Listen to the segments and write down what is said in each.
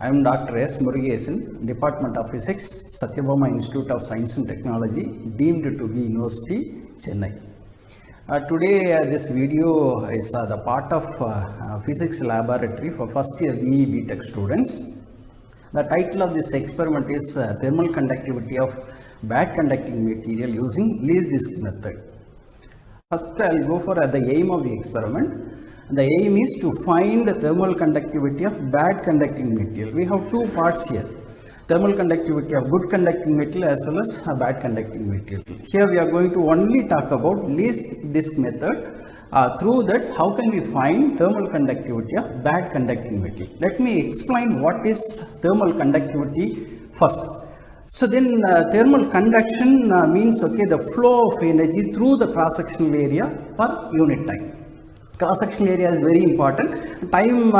I am Dr. S. Murugesan, Department of Physics, Satyabama Institute of Science and Technology, deemed to be University, Chennai. Today this video is the part of physics laboratory for first year BE BTech students. The title of this experiment is thermal conductivity of bad conducting material using least disk method. First I will go for the aim of the experiment. The aim is to find the thermal conductivity of bad conducting material. We have two parts here, thermal conductivity of good conducting material as well as bad conducting material. Here we are going to only talk about least disk method. Through that, how can we find thermal conductivity of bad conducting material? Let me explain what is thermal conductivity first. So then thermal conduction means the flow of energy through the cross-sectional area per unit time. Cross-sectional area is very important. Time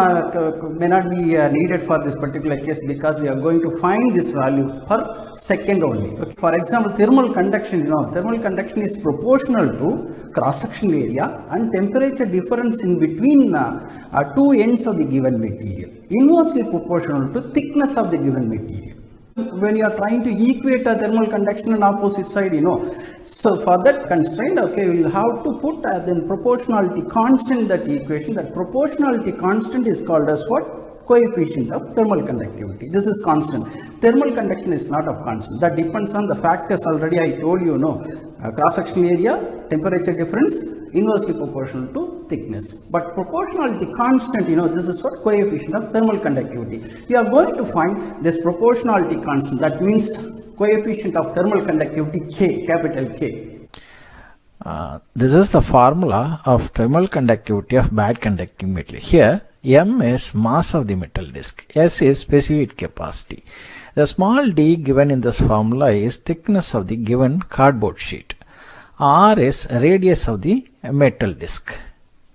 may not be needed for this particular case because we are going to find this value per second only. Okay. For example, thermal conduction, thermal conduction is proportional to cross-sectional area and temperature difference in between two ends of the given material, inversely proportional to thickness of the given material. When you are trying to equate a thermal conduction on opposite side, so for that constraint, we will have to put then proportionality constant that equation. That proportionality constant is called as what? Coefficient of thermal conductivity. This is constant. Thermal conduction is not of constant. That depends on the factors already I told you, cross-sectional area, temperature difference, inversely proportional to thickness. But proportionality constant, this is what? Coefficient of thermal conductivity. We are going to find this proportionality constant. That means coefficient of thermal conductivity K, capital K. This is the formula of thermal conductivity of bad conducting material. Here, M is mass of the metal disc, S is specific capacity. The small d given in this formula is thickness of the given cardboard sheet. R is radius of the metal disc.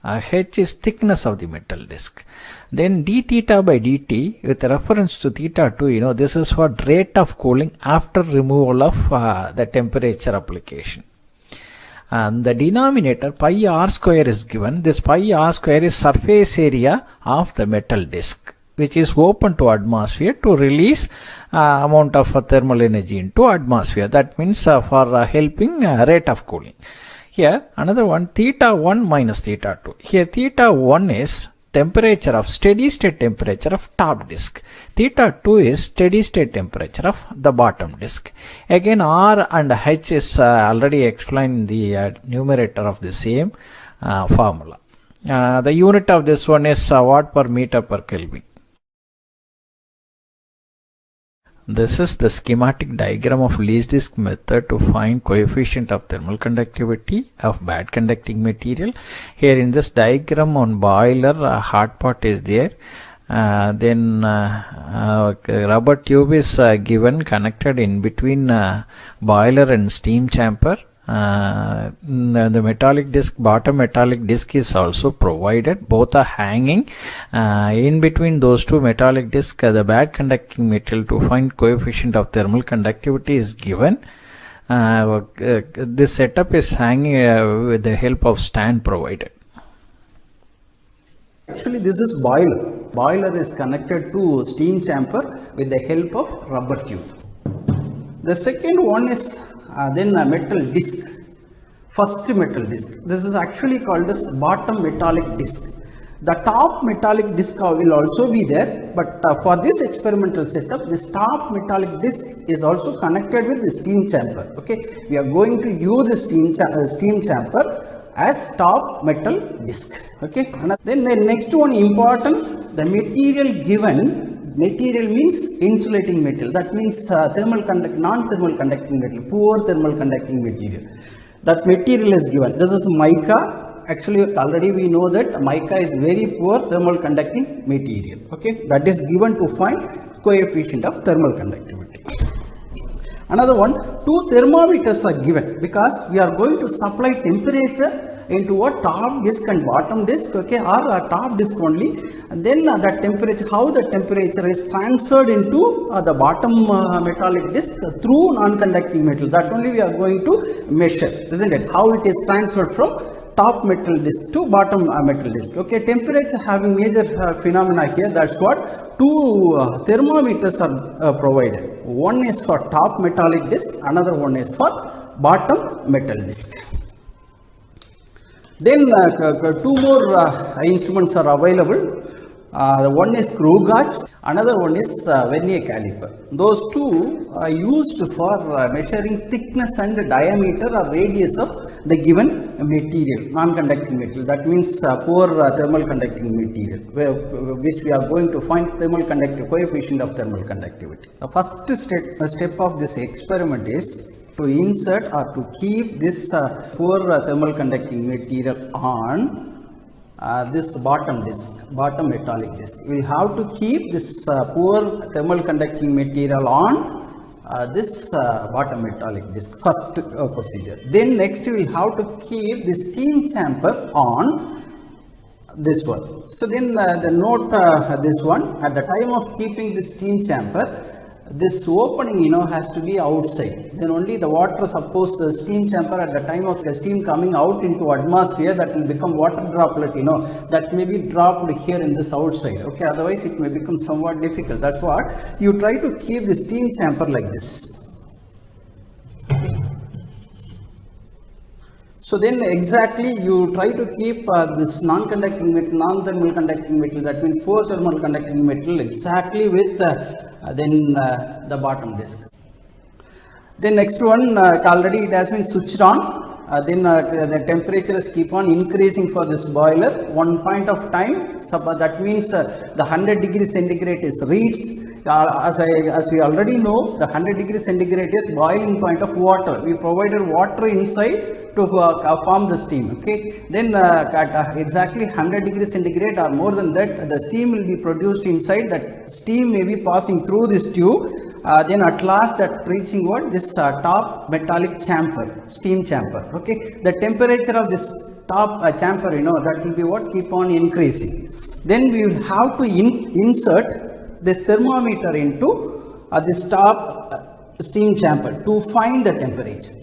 H is thickness of the metal disc. Then d theta by dt with reference to theta 2, this is what rate of cooling after removal of the temperature application. And the denominator pi r square is given. This pi r square is surface area of the metal disc, which is open to atmosphere to release amount of thermal energy into atmosphere. That means for helping rate of cooling. Here another one, theta 1 minus theta 2. Here theta 1 is temperature of steady state temperature of top disk. Theta 2 is steady state temperature of the bottom disk. Again R and H is already explained in the numerator of the same formula. The unit of this one is watt per meter per Kelvin. This is the schematic diagram of least disk method to find coefficient of thermal conductivity of bad conducting material. Here in this diagram on boiler, hot pot is there. Then rubber tube is given connected in between boiler and steam chamber. The metallic disc, bottom metallic disc is also provided. Both are hanging. In between those two metallic discs, the bad conducting material to find coefficient of thermal conductivity is given. This setup is hanging with the help of stand provided. Actually, this is boiler. Boiler is connected to steam chamber with the help of rubber tube. The second one is then a metal disc, first metal disc. This is actually called as bottom metallic disc. The top metallic disc will also be there, but for this experimental setup, this top metallic disc is also connected with the steam chamber. Okay, we are going to use the steam chamber as top metal disc. Okay, and then the next one important, the material given. Material means insulating material. That means non-thermal conducting material, poor thermal conducting material. That material is given. This is mica. Actually, already we know that mica is very poor thermal conducting material. Okay, that is given to find coefficient of thermal conductivity. Another one, two thermometers are given because we are going to supply temperature into what? Top disk and bottom disk, or top disk only, and then that temperature, how the temperature is transferred into the bottom metallic disk through non-conducting metal, that only we are going to measure, isn't it? How it is transferred from top metal disc to bottom metal disc. Okay, temperature having major phenomena here. That's what two thermometers are provided. One is for top metallic disc, another one is for bottom metal disc. Then two more instruments are available. One is screw gauge, another one is vernier caliper. Those two are used for measuring thickness and diameter or radius of the given material, non-conducting material. That means poor thermal conducting material, which we are going to find thermal conductive coefficient of thermal conductivity. The first step of this experiment is to insert or to keep this poor thermal conducting material on this bottom disc, bottom metallic disc. We will have to keep this poor thermal conducting material on this bottom metallic disc, first procedure. Then next we will have to keep the steam chamber on this one. So then note this one, at the time of keeping the steam chamber, this opening has to be outside. Then only the water, suppose steam chamber at the time of the steam coming out into atmosphere, that will become water droplet, that may be dropped here in this outside. Okay, otherwise it may become somewhat difficult. That's what you try to keep the steam chamber like this. So then exactly you try to keep this non-conducting metal, non-thermal conducting metal, that means poor thermal conducting metal, exactly with the bottom disc. Then next one, already it has been switched on. Then the temperatures keep on increasing for this boiler. One point of time, that means the 100 degrees centigrade is reached. As we already know, the 100 degrees centigrade is boiling point of water. We provided water inside to form the steam. Okay, then at exactly 100 degrees centigrade or more than that, the steam will be produced inside. That steam may be passing through this tube. Then at last that reaching what, this top metallic chamber, steam chamber. Okay, the temperature of this top chamber, that will be what, keep on increasing. Then we will have to insert this thermometer into this top steam chamber to find the temperature.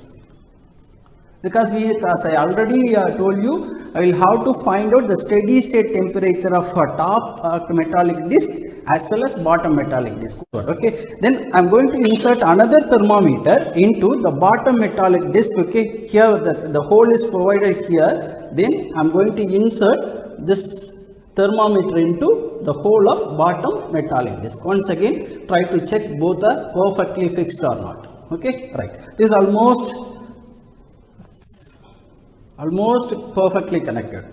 Because as I already told you, I will have to find out the steady state temperature of top metallic disc as well as bottom metallic disc. Okay, then I am going to insert another thermometer into the bottom metallic disc. Okay, here the hole is provided here. Then I am going to insert this thermometer into the hole of bottom metallic disc. Once again, try to check both are perfectly fixed or not. Okay, right. This is almost perfectly connected.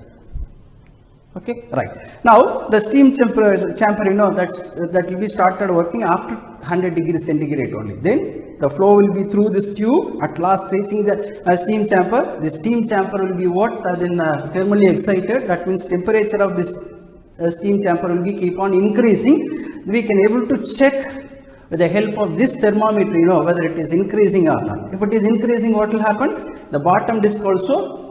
Okay, right. Now the steam chamber, that will be started working after 100 degrees centigrade only. Then the flow will be through this tube, at last reaching the steam chamber. The steam chamber will be what, then thermally excited. That means temperature of this steam chamber will be keep on increasing. We can able to check with the help of this thermometer, whether it is increasing or not. If it is increasing, what will happen? The bottom disc also,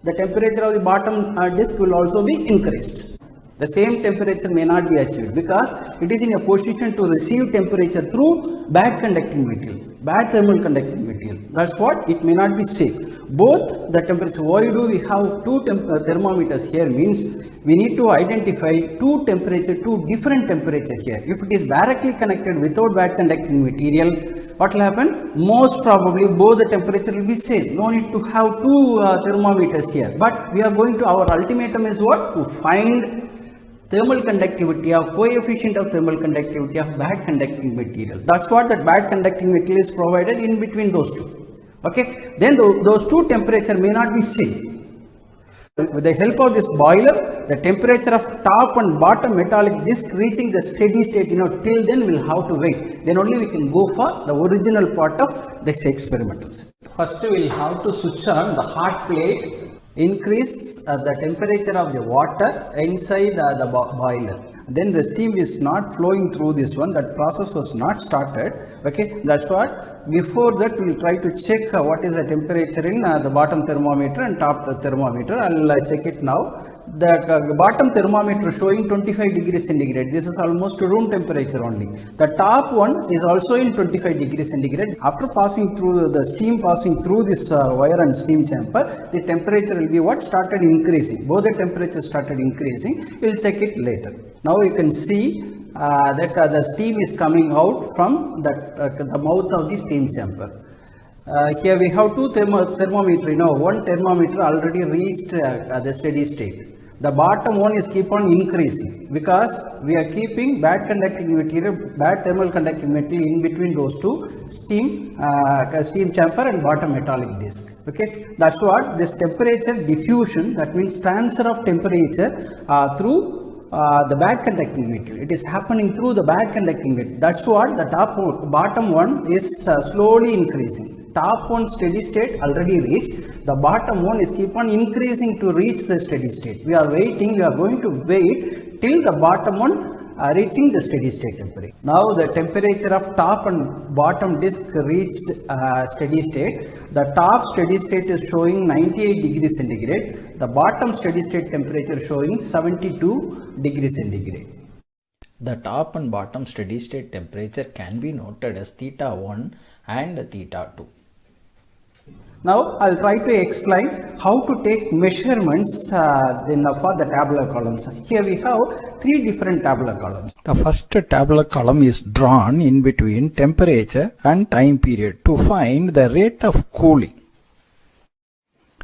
the temperature of the bottom disc will also be increased. The same temperature may not be achieved because it is in a position to receive temperature through bad conducting material, bad thermal conducting material. That's what it may not be safe. Both the temperature, why do we have two thermometers here, means we need to identify two different temperature here. If it is directly connected without bad conducting material, what will happen? Most probably both the temperature will be same. No need to have two thermometers here. But we are going to, our ultimatum is what? To find thermal conductivity of coefficient of thermal conductivity of bad conducting material. That's what that bad conducting material is provided in between those two. Okay, then those two temperature may not be same. With the help of this boiler, the temperature of top and bottom metallic disc reaching the steady state, till then we'll have to wait. Then only we can go for the original part of this experimentals. First we'll have to switch on the hot plate, increase the temperature of the water inside the boiler. Then the steam is not flowing through this one, that process was not started. Okay, that's what, before that we will try to check what is the temperature in the bottom thermometer and top the thermometer. I'll check it now. the bottom thermometer showing 25 degrees centigrade. This is almost room temperature only. The top one is also in 25 degrees centigrade. After passing through the steam passing through this wire and steam chamber, the temperature will be what started increasing. Both the temperatures started increasing. We'll check it later. Now you can see that the steam is coming out from the mouth of the steam chamber. Here we have two thermometer. One thermometer already reached the steady state. The bottom one is keep on increasing because we are keeping bad conducting material, bad thermal conducting material in between those two steam chamber and bottom metallic disc. Okay, that's what this temperature diffusion, that means transfer of temperature through the bad conducting material. It is happening through the bad conducting material. That's what the bottom one is slowly increasing. Top one steady state already reached. The bottom one is keep on increasing to reach the steady state. We are waiting. We are going to wait till the bottom one reaching the steady state temperature. Now the temperature of top and bottom disc reached steady state. The top steady state is showing 98 degrees centigrade. The bottom steady state temperature showing 72 degrees centigrade. The top and bottom steady state temperature can be noted as theta 1 and theta 2. Now I'll try to explain how to take measurements for the tabular columns. Here we have three different tabular columns. The first tabular column is drawn in between temperature and time period to find the rate of cooling.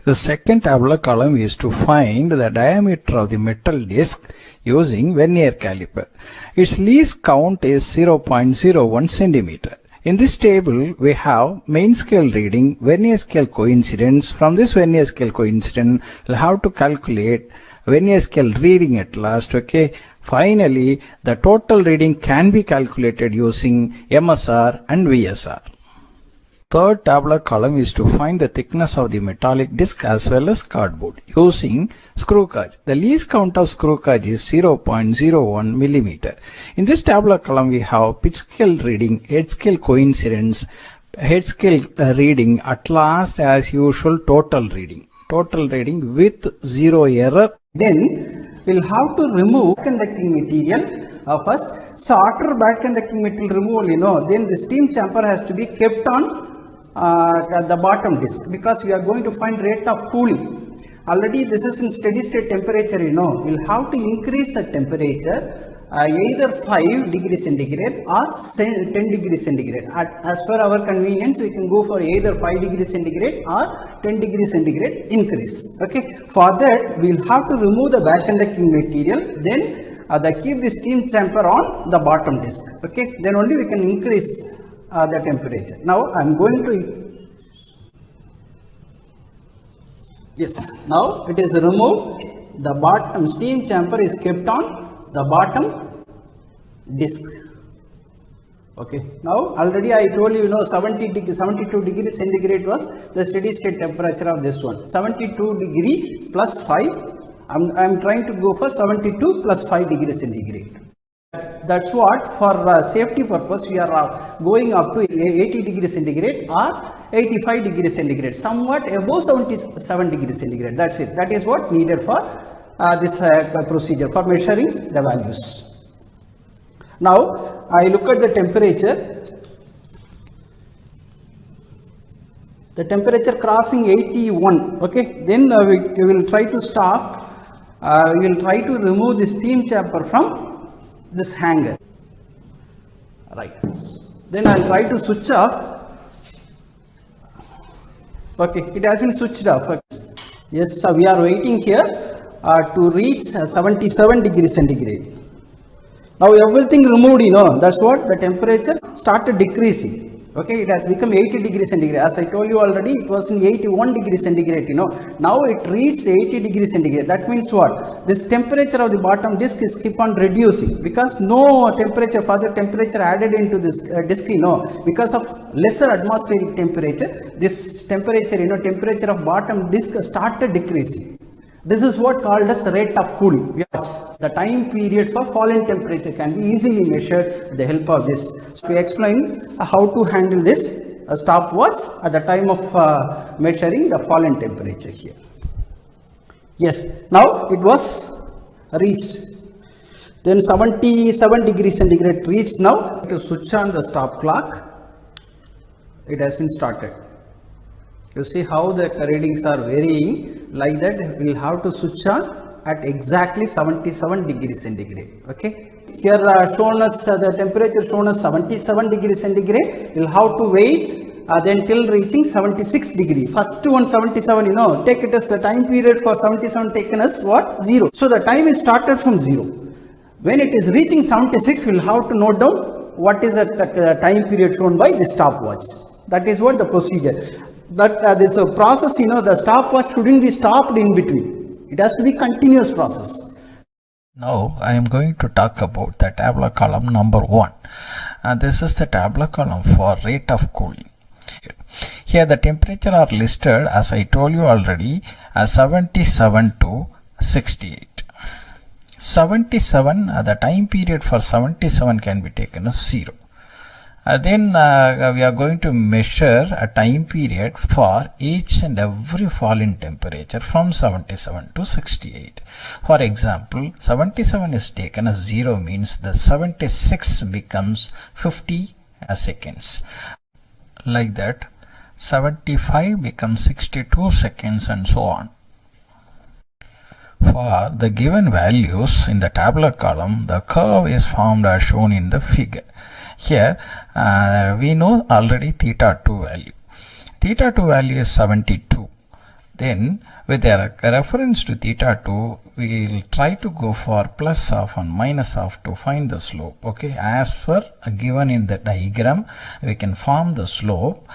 The second tabular column is to find the diameter of the metal disc using vernier caliper. Its least count is 0.01 centimeter. In this table, we have main scale reading, vernier scale coincidence. From this vernier scale coincidence, we'll have to calculate vernier scale reading at last. Okay. Finally, the total reading can be calculated using MSR and VSR. Third tabular column is to find the thickness of the metallic disc as well as cardboard using screw gauge. The least count of screw gauge is 0.01 millimeter. In this tabular column we have pitch scale reading, head scale coincidence, head scale reading, at last as usual total reading with zero error. Then we'll have to remove conducting material first. So after bad conducting material removal, then the steam chamber has to be kept on the bottom disc because we are going to find rate of cooling. Already this is in steady state temperature. We'll have to increase the temperature either 5 degrees centigrade or 10 degrees centigrade. As per our convenience, we can go for either 5 degrees centigrade or 10 degrees centigrade increase. Okay. For that, we'll have to remove the bad conducting material. Then keep the steam chamber on the bottom disc. Okay. Then only we can increase the temperature. Now I'm going to, yes, now it is removed. The bottom steam chamber is kept on the bottom disc. Okay. Now already I told you, 72 degrees centigrade was the steady state temperature of this one. 72 degree plus 5. I'm trying to go for 72 plus 5 degrees centigrade. That's what for safety purpose we are going up to 80 degrees centigrade or 85 degrees centigrade, somewhat above 77 degrees centigrade. That's it. That is what needed for this procedure for measuring the values. Now I look at the temperature. The temperature crossing 81. Okay. Then we will try to stop. We will try to remove the steam chamber from this hanger. Right. Then I'll try to switch off. Okay, it has been switched off. Yes, so we are waiting here to reach 77 degrees centigrade. Now everything removed, that's what the temperature started decreasing. Okay, it has become 80 degrees centigrade. As I told you already, it was in 81 degrees centigrade. Now it reached 80 degrees centigrade. That means what? This temperature of the bottom disc is keep on reducing because no further temperature added into this disc. Because of lesser atmospheric temperature, this temperature, temperature of bottom disc started decreasing. This is what called as rate of cooling. Yes, the time period for fall in temperature can be easily measured with the help of this. So we explain how to handle this stopwatch at the time of measuring the fall in temperature here. Yes, now it was reached. Then 77 degrees centigrade reached. Now to switch on the stop clock, it has been started. You see how the readings are varying. Like that, we will have to switch on at exactly 77 degrees centigrade. Okay, here shown as the temperature shown as 77 degrees centigrade. We will have to wait then till reaching 76 degree. First one 77, take it as the time period for 77 taken as what? 0. So the time is started from 0. When it is reaching 76, we will have to note down what is the time period shown by the stopwatch. That is what the procedure. But this process, the stopwatch shouldn't be stopped in between. It has to be continuous process. Now I am going to talk about the tabular column number 1. This is the tabular column for rate of cooling. Here the temperature are listed, as I told you already, as 77 to 68. 77, the time period for 77 can be taken as 0. Then we are going to measure a time period for each and every fall in temperature from 77 to 68. For example, 77 is taken as 0, means the 76 becomes 50 seconds. Like that, 75 becomes 62 seconds and so on. For the given values in the tabular column, the curve is formed as shown in the figure. Here we know already theta 2 value. Theta 2 value is 72. Then with a reference to theta 2, we will try to go for plus half and minus half to find the slope. Okay, as per given in the diagram, we can form the slope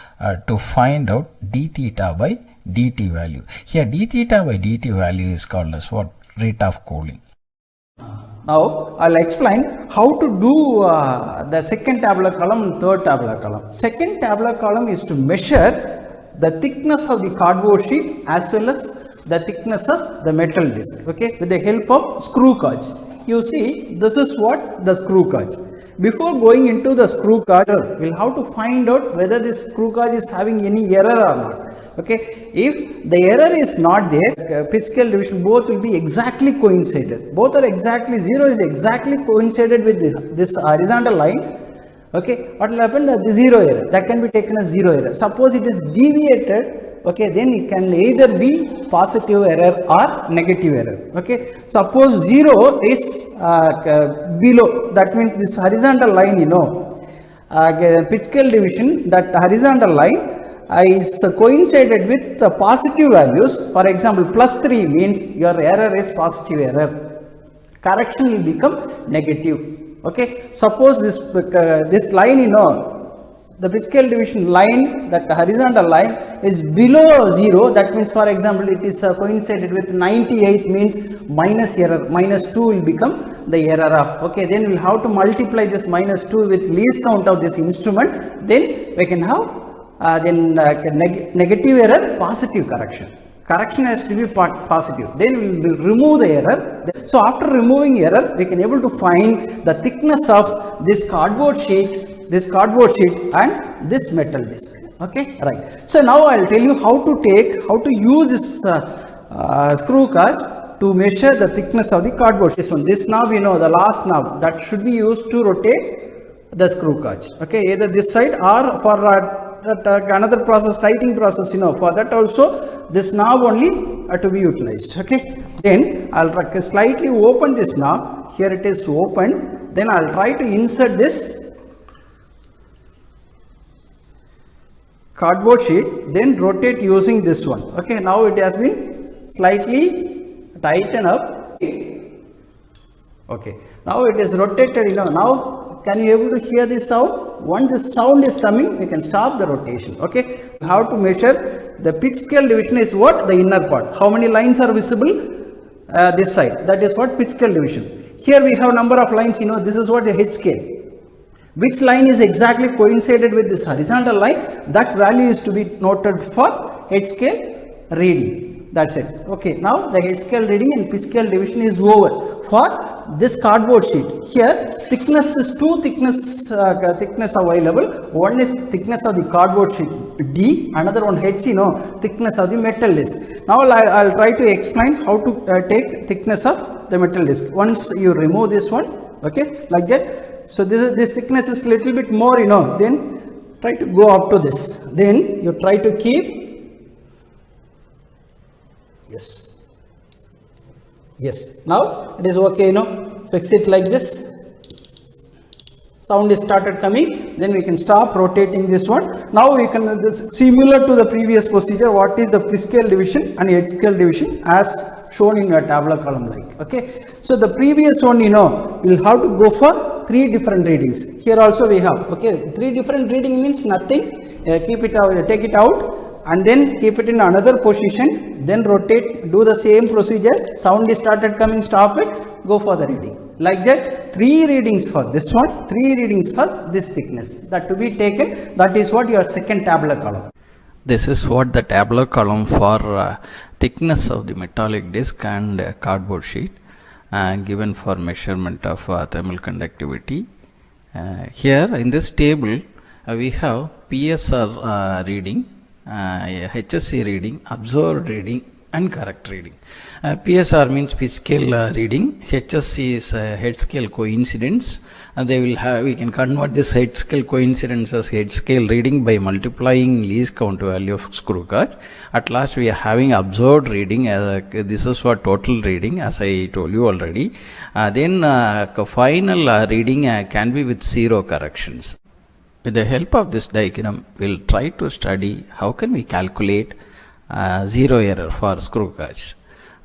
to find out d theta by dt value. Here d theta by dt value is called as what? Rate of cooling. Now I'll explain how to do the second tabular column and third tabular column. Second tabular column is to measure the thickness of the cardboard sheet as well as the thickness of the metal disc, okay, with the help of screw gauge. You see, this is what the screw gauge. Before going into the screw gauge, we'll have to find out whether this screw gauge is having any error or not. Okay, if the error is not there, pitch scale division both will be exactly coincided. Both are exactly 0 is exactly coincided with this horizontal line. Okay, what will happen? The 0 error, that can be taken as 0 error. Suppose it is deviated, okay, then it can either be positive error or negative error. Okay, suppose 0 is below, that means this horizontal line, pitch scale division, that horizontal line is coincided with the positive values. For example, plus 3 means your error is positive error. Correction will become negative. Okay, suppose this line, the pitch scale division line, that horizontal line is below 0, that means for example it is coincided with 98, means minus error, minus 2 will become the error of. Okay, then we will have to multiply this minus 2 with least count of this instrument, then we can have negative error, positive correction. Correction has to be positive, then we will remove the error. So after removing error, we can able to find the thickness of this cardboard sheet and this metal disc. Okay, right. So now I will tell you how to use this screw gauge to measure the thickness of the cardboard. This knob, the last knob, that should be used to rotate the screw gauge. Okay, either this side or for another process, tightening process, for that also this knob only to be utilized. Okay, then I'll slightly open this knob. Here it is open. Then I'll try to insert this cardboard sheet, then rotate using this one. Okay, now it has been slightly tightened up. Okay, now it is rotated. Now can you able to hear this sound? Once the sound is coming, we can stop the rotation. Okay, how to measure the pitch scale division is what? The inner part. How many lines are visible? This side, that is what pitch scale division. Here we have number of lines. This is what the H scale. Which line is exactly coincided with this horizontal line, that value is to be noted for H scale reading. That's it. Okay, now the head scale reading and pitch scale division is over for this cardboard sheet. Here thickness is two thickness available. One is thickness of the cardboard sheet D, another one H, thickness of the metal disc. Now I'll try to explain how to take thickness of the metal disc. Once you remove this one, okay, like that. So this thickness is little bit more, then try to go up to this. Then you try to keep, yes, now it is okay, fix it like this. Sound is started coming, then we can stop rotating this one. Now we can, similar to the previous procedure, what is the pitch scale division and head scale division as shown in your tabular column like, okay. So the previous one, we'll have to go for 3 different readings. Here also we have, okay, 3 different reading means nothing. Keep it out, take it out and then keep it in another position, then rotate, do the same procedure. Sound is started coming, stop it, go for the reading. Like that, 3 readings for this one, 3 readings for this thickness, that to be taken. That is what your second tabular column. This is what the tabular column for thickness of the metallic disc and cardboard sheet given for measurement of thermal conductivity. Here in this table we have PSR reading, HSC reading, observed reading and correct reading. PSR means pitch scale reading, HSC is head scale coincidence, and they will have, we can convert this head scale coincidence as head scale reading by multiplying least count value of screw gauge. At last we are having observed reading, this is for total reading as I told you already. Then final reading can be with 0 corrections. With the help of this diagram, we'll try to study how can we calculate 0 error for screw gauge.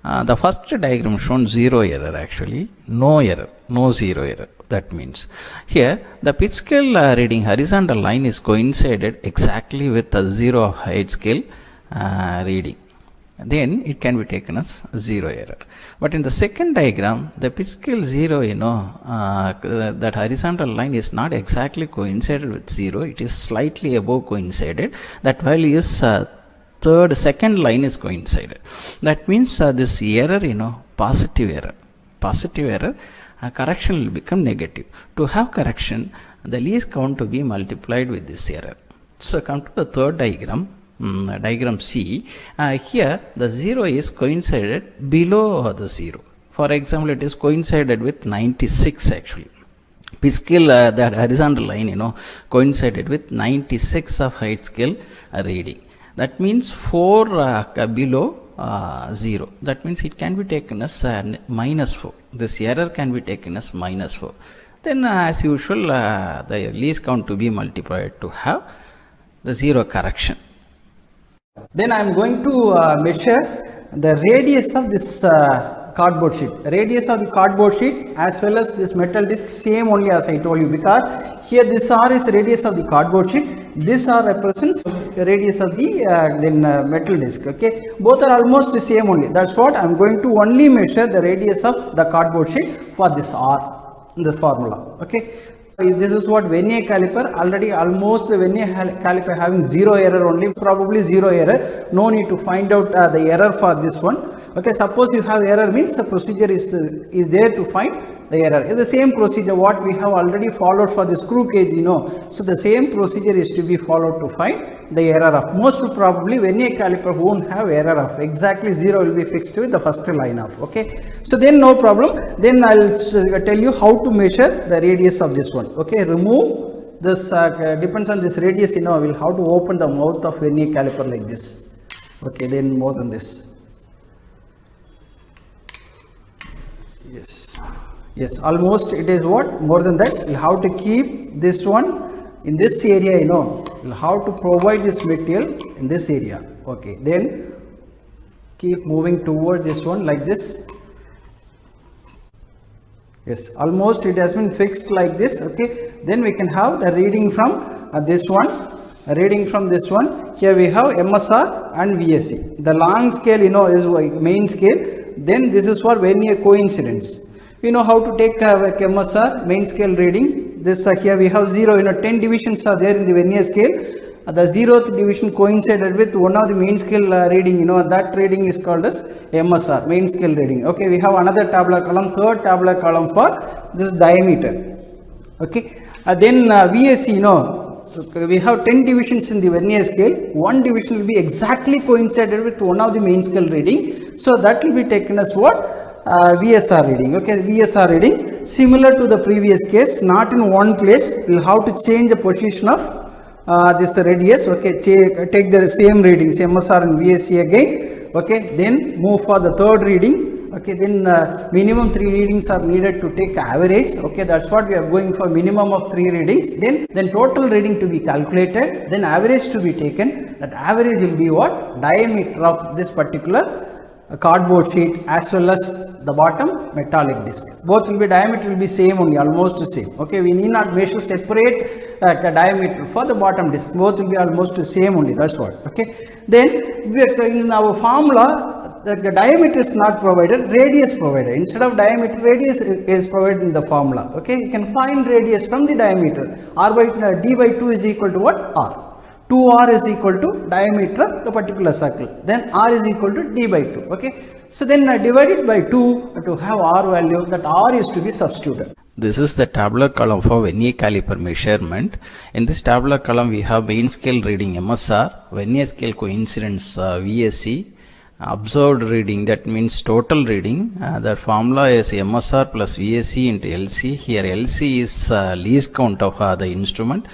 The first diagram shown 0 error, actually no error, no 0 error. That means here the pitch scale reading horizontal line is coincided exactly with the 0 of head scale reading. Then it can be taken as 0 error. But in the second diagram, the pitch scale 0, that horizontal line is not exactly coincided with 0. It is slightly above coincided. That value is second line is coincided. That means this error, positive error, correction will become negative. To have correction, the least count to be multiplied with this error. So come to the third diagram, diagram C. Here the 0 is coincided below the 0. For example, it is coincided with 96 actually. Pitch scale, that horizontal line, coincided with 96 of head scale reading. That means 4 below 0. That means it can be taken as -4. This error can be taken as -4. Then as usual, the least count to be multiplied to have the 0 correction. Then I am going to measure the radius of this cardboard sheet. Radius of the cardboard sheet as well as this metal disc, same only as I told you, because here this R is radius of the cardboard sheet, this R represents radius of the metal disc. Okay, both are almost the same only. That's what I am going to only measure the radius of the cardboard sheet for this R in the formula. Okay, this is what vernier caliper, already almost the vernier caliper having 0 error only, probably 0 error, no need to find out the error for this one. Okay, suppose you have error means the procedure is there to find the error. It's the same procedure what we have already followed for the screw cage, so the same procedure is to be followed to find the error of. Most probably vernier caliper won't have error of, exactly 0 will be fixed with the first line of. Okay, so then no problem. Then I'll tell you how to measure the radius of this one. Okay, remove this, depends on this radius, we'll have to open the mouth of vernier caliper like this. Okay, then more than this. Yes, almost it is what, more than that. You have to keep this one in this area, you have to provide this material in this area. Okay, then keep moving toward this one like this. Yes, almost it has been fixed like this. Okay, then we can have the reading from this one, reading from this one. Here we have MSR and VSC. The long scale, is main scale. Then this is for vernier coincidence. We know how to take MSR, main scale reading. This here we have 0, 10 divisions are there in the vernier scale. the zeroth division coincided with one of the main scale reading, you know, that reading is called as MSR, main scale reading. Okay, we have another tabular column, third tabular column for this diameter. Okay, then VSC, you know, we have 10 divisions in the vernier scale. One division will be exactly coincided with one of the main scale reading, so that will be taken as what? VSR reading. Okay, VSR reading, similar to the previous case, not in one place. We'll have to change the position of this radius. Okay, take the same readings, MSR and VSC again. Okay, then move for the third reading. Okay, then minimum 3 readings are needed to take average. Okay, that's what we are going for, minimum of 3 readings. Then total reading to be calculated, then average to be taken. That average will be what? Diameter of this particular cardboard sheet as well as the bottom metallic disc. Both will be, diameter will be same only, almost the same. Okay, we need not measure separate diameter for the bottom disc. Both will be almost the same only. That's what. Okay, then in our formula, the diameter is not provided, radius provided. Instead of diameter, radius is provided in the formula. Okay, you can find radius from the diameter. D by 2 is equal to what? R. 2r is equal to diameter of the particular circle. Then r is equal to d by 2. Okay, so then divide it by 2 to have r value. That r is to be substituted. This is the tabular column for vernier caliper measurement. In this tabular column, we have main scale reading MSR, vernier scale coincidence VSC, observed reading, that means total reading. The formula is MSR plus VSC into LC. Here LC is least count of the instrument.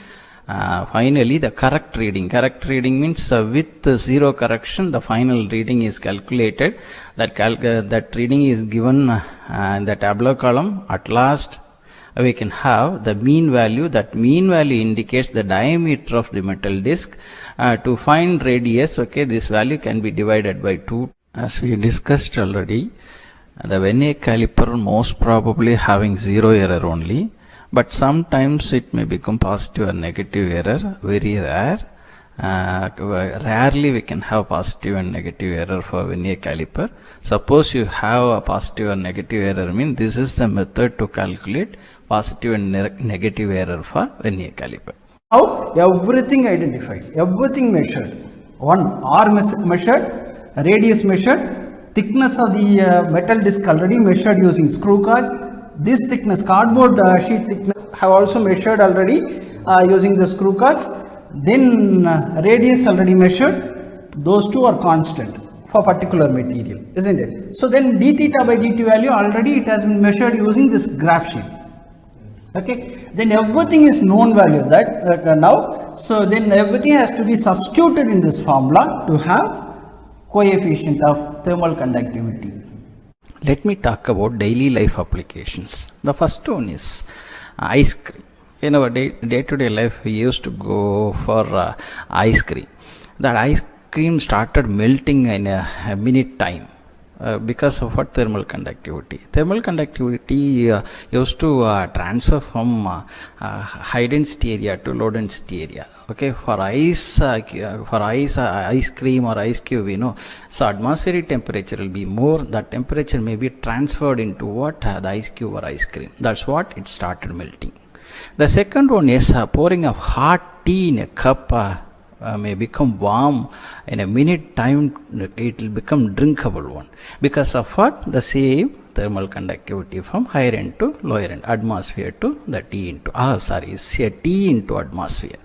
Finally, the correct reading means with zero correction the final reading is calculated. That reading is given in the tabular column. At last we can have the mean value. That mean value indicates the diameter of the metal disc. To find radius, okay, this value can be divided by 2. As we discussed already, the vernier caliper most probably having zero error only, but sometimes it may become positive or negative error, very rare. Rarely we can have positive and negative error for vernier caliper. Suppose you have a positive or negative error, means this is the method to calculate positive and negative error for vernier caliper. Now everything identified, everything measured. One, R measured, radius measured, thickness of the metal disc already measured using screw gauge. This thickness, cardboard sheet thickness, have also measured already using the screw gauge. Then radius already measured. Those two are constant for particular material, isn't it? So then d theta by dt value already it has been measured using this graph sheet. Okay, then everything is known value that now. So then everything has to be substituted in this formula to have coefficient of thermal conductivity. Let me talk about daily life applications. The first one is ice cream. In our day-to-day life, we used to go for ice cream. That ice cream started melting in a minute time. Because of what? Thermal conductivity. Thermal conductivity used to transfer from high density area to low density area. Okay, for ice cream or ice cube, you know, so atmospheric temperature will be more. That temperature may be transferred into what? The ice cube or ice cream. That's what it started melting. The second one is pouring of hot tea in a cup. May become warm in a minute time. It will become drinkable one because of what? The same thermal conductivity from higher end to lower end, atmosphere to the T into T into atmosphere.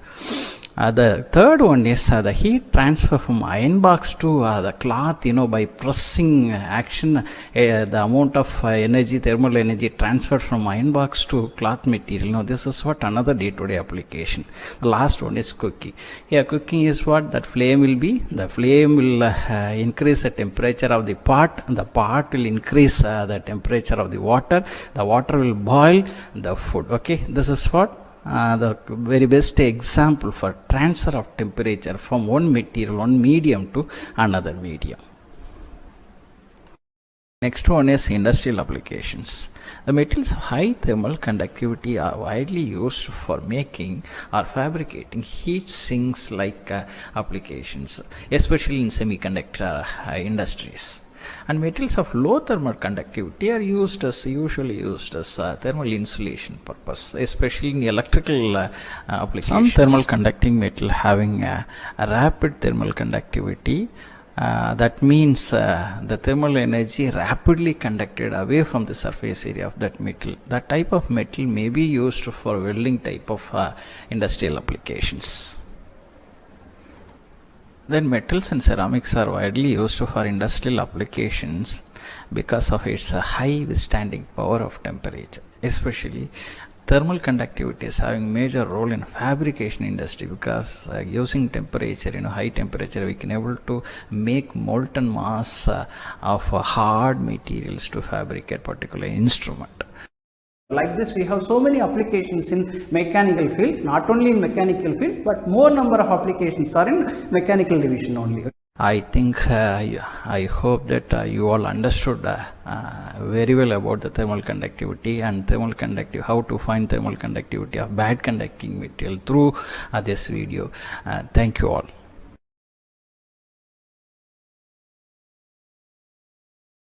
The third one is the heat transfer from iron box to the cloth, you know, by pressing action, the amount of energy, thermal energy transferred from iron box to cloth material. Now, this is what another day-to-day application. The last one is cooking. Here, cooking is what? That flame will increase the temperature of the pot. The pot will increase the temperature of the water will boil the food. Okay, this is what? The very best example for transfer of temperature from one material, one medium to another medium. Next one is industrial applications. The materials of high thermal conductivity are widely used for making or fabricating heat sinks like applications, especially in semiconductor industries. And materials of low thermal conductivity are usually used as thermal insulation purpose, especially in electrical applications. Some thermal conducting metal having a rapid thermal conductivity. That means the thermal energy rapidly conducted away from the surface area of that metal. That type of metal may be used for welding type of industrial applications. Then metals and ceramics are widely used for industrial applications because of its high withstanding power of temperature. Especially thermal conductivity is having major role in fabrication industry because using temperature, high temperature, we can able to make molten mass of hard materials to fabricate particular instrument. Like this, we have so many applications in mechanical field, not only in mechanical field, but more number of applications are in mechanical division only. I think I hope that you all understood very well about the thermal conductivity and how to find thermal conductivity of bad conducting material through this video. Thank you all.